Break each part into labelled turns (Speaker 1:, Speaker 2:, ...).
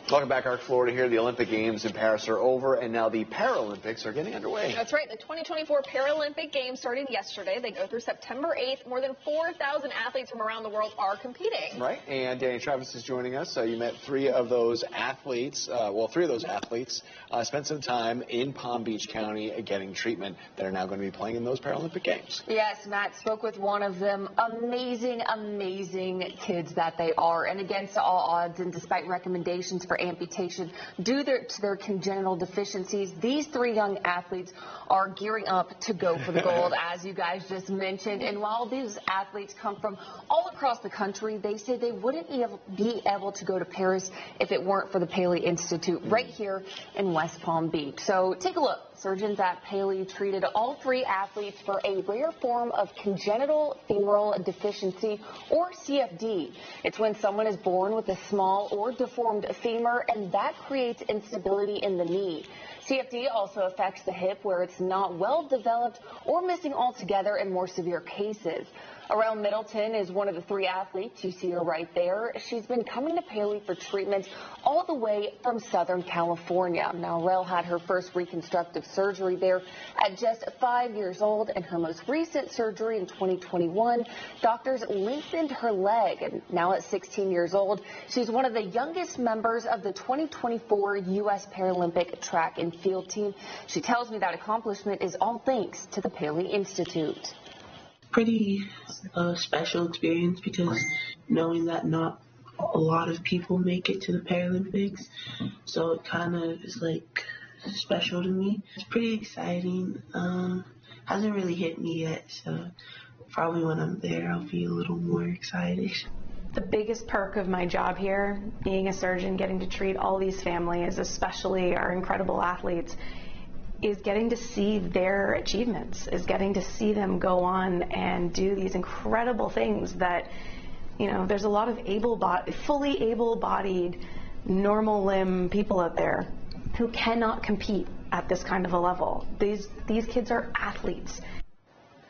Speaker 1: Welcome back, Arc Florida here. The Olympic Games in Paris are over, and now the Paralympics are getting underway.
Speaker 2: That's right. The 2024 Paralympic Games started yesterday. They go through September 8th. More than 4,000 athletes from around the world are competing.
Speaker 1: Right, and Danny Travis is joining us. You met three of those athletes. Spent some time in Palm Beach County getting treatment that are now going to be playing in those Paralympic Games.
Speaker 3: Yes, Matt spoke with one of them. Amazing, amazing kids that they are. And against all odds, and despite recommendations for amputation due to their congenital deficiencies, these three young athletes are gearing up to go for the gold, as you guys just mentioned. And while these athletes come from all across the country, they say they wouldn't be able to go to Paris if it weren't for the Paley Institute right here in West Palm Beach. So take a look. Surgeons at Paley treated all three athletes for a rare form of congenital femoral deficiency, or CFD. It's when someone is born with a small or deformed femur, and that creates instability in the knee. CFD also affects the hip, where it's not well developed or missing altogether in more severe cases. Arel Middleton is one of the three athletes. You see her right there. She's been coming to Paley for treatment all the way from Southern California. Now, Arel had her first reconstructive surgery there at just 5 years old, and her most recent surgery in 2021, doctors lengthened her leg. And now at 16 years old, she's one of the youngest members of the 2024 U.S. Paralympic track and field team. She tells me that accomplishment is all thanks to the Paley Institute.
Speaker 4: Pretty special experience, because knowing that not a lot of people make it to the Paralympics, so it kind of is like special to me. It's pretty exciting. Hasn't really hit me yet, so probably when I'm there I'll be a little more excited.
Speaker 5: The biggest perk of my job here, being a surgeon, getting to treat all these families, especially our incredible athletes, is getting to see their achievements, is getting to see them go on and do these incredible things that, you know, there's a lot of fully able-bodied, normal limb people out there who cannot compete at this kind of a level. These kids are athletes.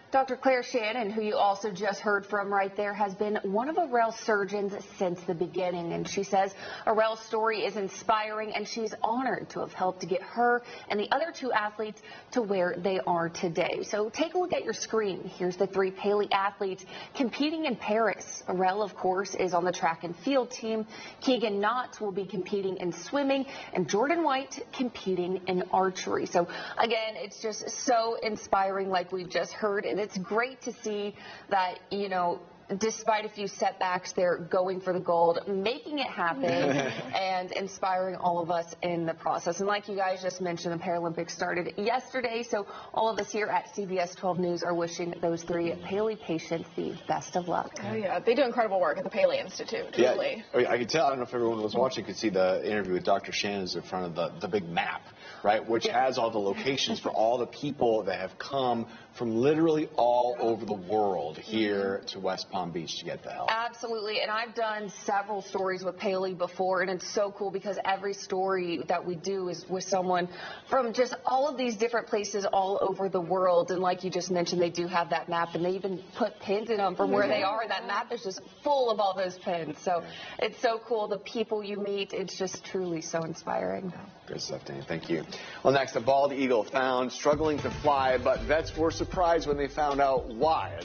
Speaker 3: Dr. Claire Shannon, who you also just heard from right there, has been one of Arel's surgeons since the beginning. And she says Arel's story is inspiring, and she's honored to have helped to get her and the other two athletes to where they are today. So take a look at your screen. Here's the three Paley athletes competing in Paris. Arel, of course, is on the track and field team. Keegan Knott will be competing in swimming, and Jordan White competing in archery. So, again, it's just so inspiring, like we've just heard. And it's great to see that, you know, despite a few setbacks, they're going for the gold, making it happen, and inspiring all of us in the process. And like you guys just mentioned, the Paralympics started yesterday, so all of us here at CBS 12 News are wishing those three Paley patients the best of luck.
Speaker 2: Oh, yeah. They do incredible work at the Paley Institute, really.
Speaker 1: Yeah, I could tell. I don't know if everyone was watching could see the interview with Dr. Shannon in front of the big map, right, which has all the locations for all the people that have come from literally all over the world here to West Palm Beach to get the help.
Speaker 3: Absolutely, and I've done several stories with Paley before, and it's so cool because every story that we do is with someone from just all of these different places all over the world. And like you just mentioned, they do have that map, and they even put pins in them from where they are. That map is just full of all those pins. So it's so cool. The people you meet, it's just truly so inspiring.
Speaker 1: Good stuff, Danny. Thank you. Well, next, a bald eagle found struggling to fly, but vets were surprised when they found out why.